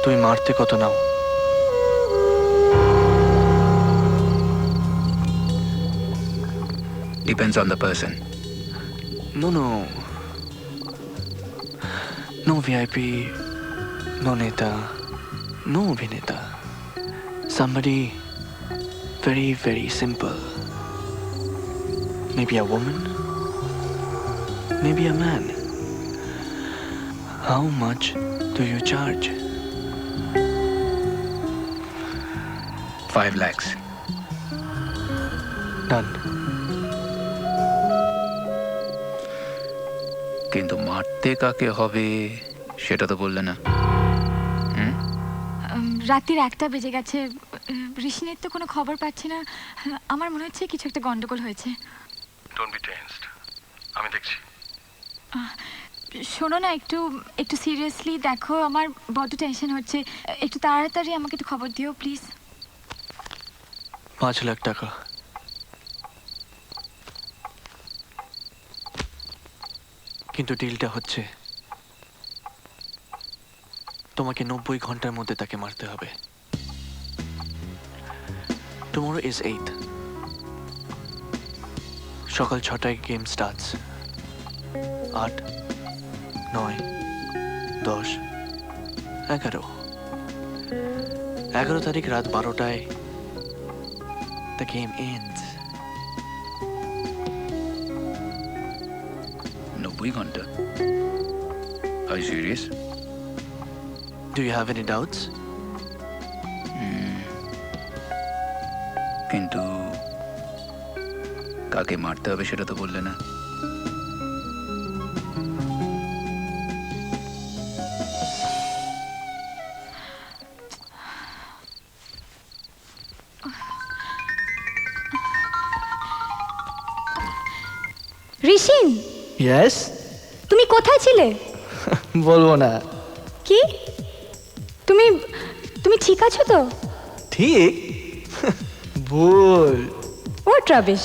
তুমি মারতে কত নাও? Depends on the person. No, no. No VIP, no Neta, no Abhineta. Somebody very, very simple. Maybe a woman, maybe a man. How much do you charge? 5 lakhs. Done. কিন্তু মারতে কাকে হবে সেটা তো বললে না। রাত্রির 1টা বেজে গেছে। ঋষিনের তো কোনো খবর পাচ্ছি না। আমার মনে হচ্ছে কিছু একটা গন্ডগোল হয়েছে। ডোন্ট বি টেনসড, আমি দেখছি। শোনো না, একটু একটু সিরিয়াসলি দেখো, আমার বড্ড টেনশন হচ্ছে। একটু তাড়াতাড়ি আমাকে একটু খবর দিও প্লিজ। 5 লাখ টাকা। কিন্তু ডিলটা হচ্ছে তোমাকে 90 ঘন্টার মধ্যে তাকে মারতে হবে। Tomorrow is 8th. সকাল 6টায় গেম স্টার্টস। 8, 9, 10, 11। 11 তারিখ রাত 12টায় the game ends. 90 ঘন্টা? Are you serious? Do you have any doubts? কিন্তু কাকে মারতে হবে সেটা তো বললে না। ঋষিন, Yes? তুমি কোথায় ছিলে? বলবো না। কি? তুমি তুমি ঠিক আছো তো? ঠিক? ভুল। What rubbish!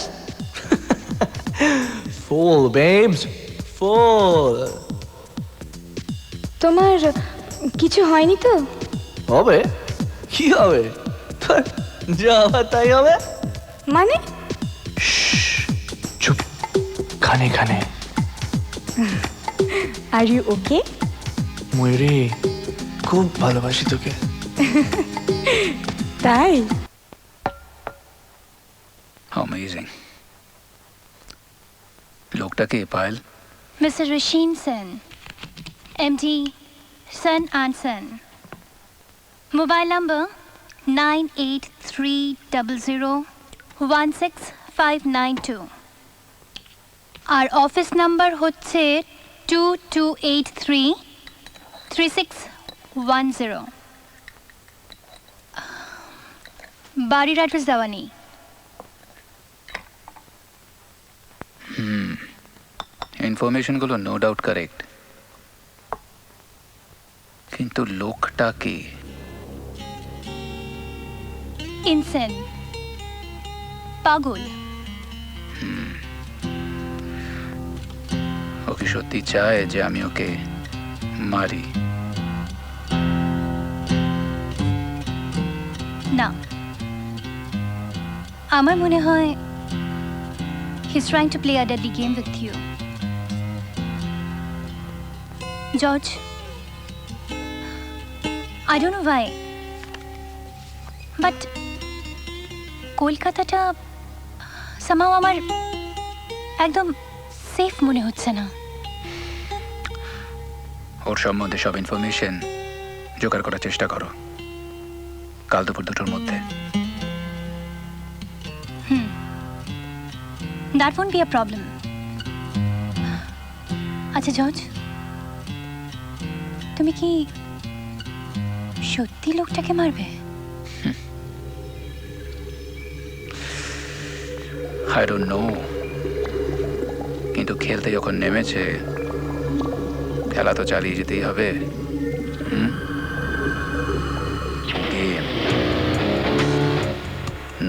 Full, babes. Full. তোমার কিছু হয়নি তো? হবে? কি হবে? যা হবার তাই হবে? মানে? চুপ। খানে খানে। Are you okay? ময়ূরী, খুব ভালোবাসি তোকে। তাই? Amazing. লোকটা কে Payel? Mr. Rishin Sen, MD Sen and Sen. Mobile number 9830016592. Our office number হচ্ছে 2283-3610. বাড়ির অ্যাড্রেস দেওয়া নেই। ইনফরমেশনগুলো নো ডাউট কারেক্ট, কিন্তু লোকটা কে? ইনসেন, পাগল। ওকে সত্যি চায় যে আমি ওকে মারি? না, আমার মনে হয় he's trying to play a deadly game with you. George, I don't know why, but কলকাতাটা somehow আমার একদম সেফ মনে হচ্ছে না। ওর সম্বন্ধে সব ইনফরমেশন জোগাড় করার চেষ্টা করো কাল দুপুর 2টোর মধ্যে। That won't be a problem. আচ্ছা জর্জ, তুমি কি সত্যি লোকটাকে মারবে? I don't know, কিন্তু খেলতে যখন নেমেছে খেলা তো চালিয়ে যেতেই হবে। গেম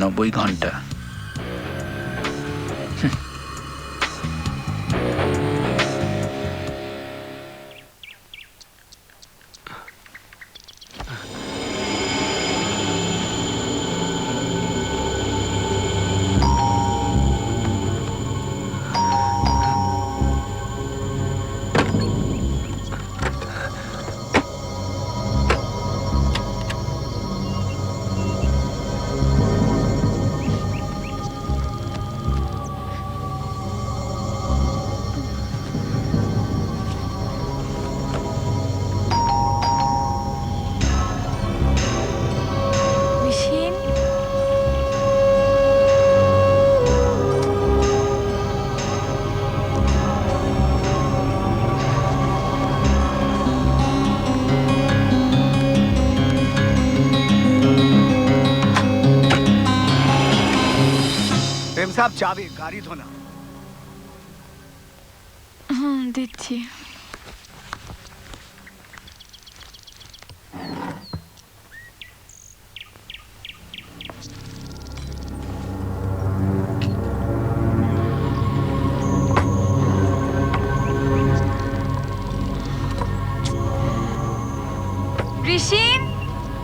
90 ঘন্টা। সাহেব চাবি গাড়ি ধোনা। হুম, দিচ্ছি। ঋষিন,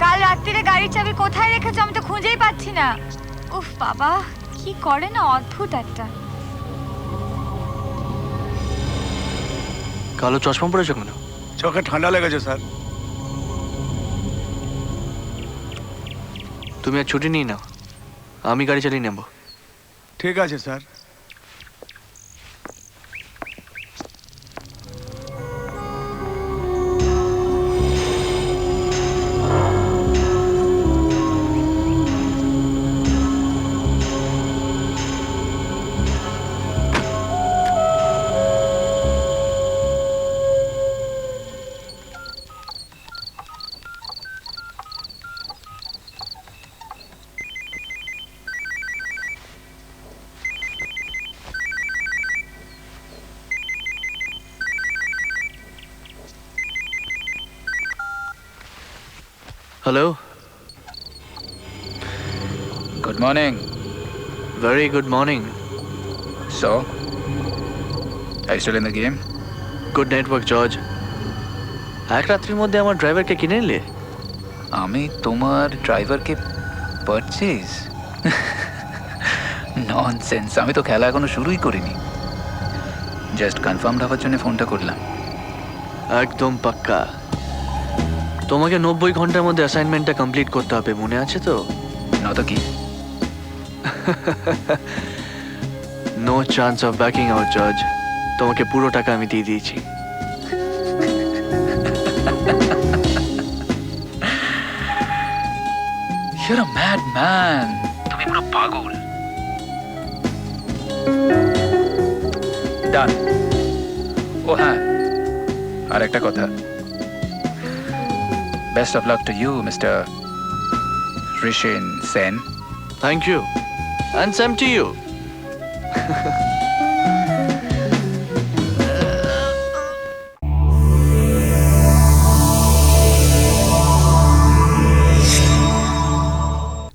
কাল রাত্রিরে গাড়ির চাবি কোথায় রেখেছো? আমি তো খুঁজেই পাচ্ছি না। উফ বাবা, কি করে না, অদ্ভুত একটা। কালো চশমা পড়েছো কেন? চোখে ঠান্ডা লেগেছে স্যার। তুমি আর ছুটি নিয়ে নাও, আমি গাড়ি চালিয়ে নেবো। ঠিক আছে sir. Hello, good morning. Very good morning. So I still in the game? Good network George. এক রাত্রির মধ্যে আমার ড্রাইভারকে কিনে নিলে? আমি তোমার ড্রাইভারকে পারচেজ? ননসেন্স, আমি তো খেলা এখনো শুরুই করিনি। জাস্ট কনফার্ম হওয়ার জন্য ফোনটা করলাম। একদম পাক্কা। তোমাকে 90 ঘন্টার মধ্যে অ্যাসাইনমেন্টটা কমপ্লিট করতে হবে, মনে আছে তো? নয়তো কি? No chance of backing out George. তোমাকে পুরো টাকা আমি দিয়ে দিয়েছি। You're a mad man. তুমি পুরো পাগল। ডান। ও হ্যাঁ, আর একটা কথা। Best of luck to you mister Rishin Sen. Thank you, and same to you.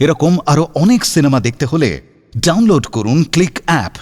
এরকম আরো অনেক সিনেমা দেখতে হলে ডাউনলোড করুন ক্লিক অ্যাপ।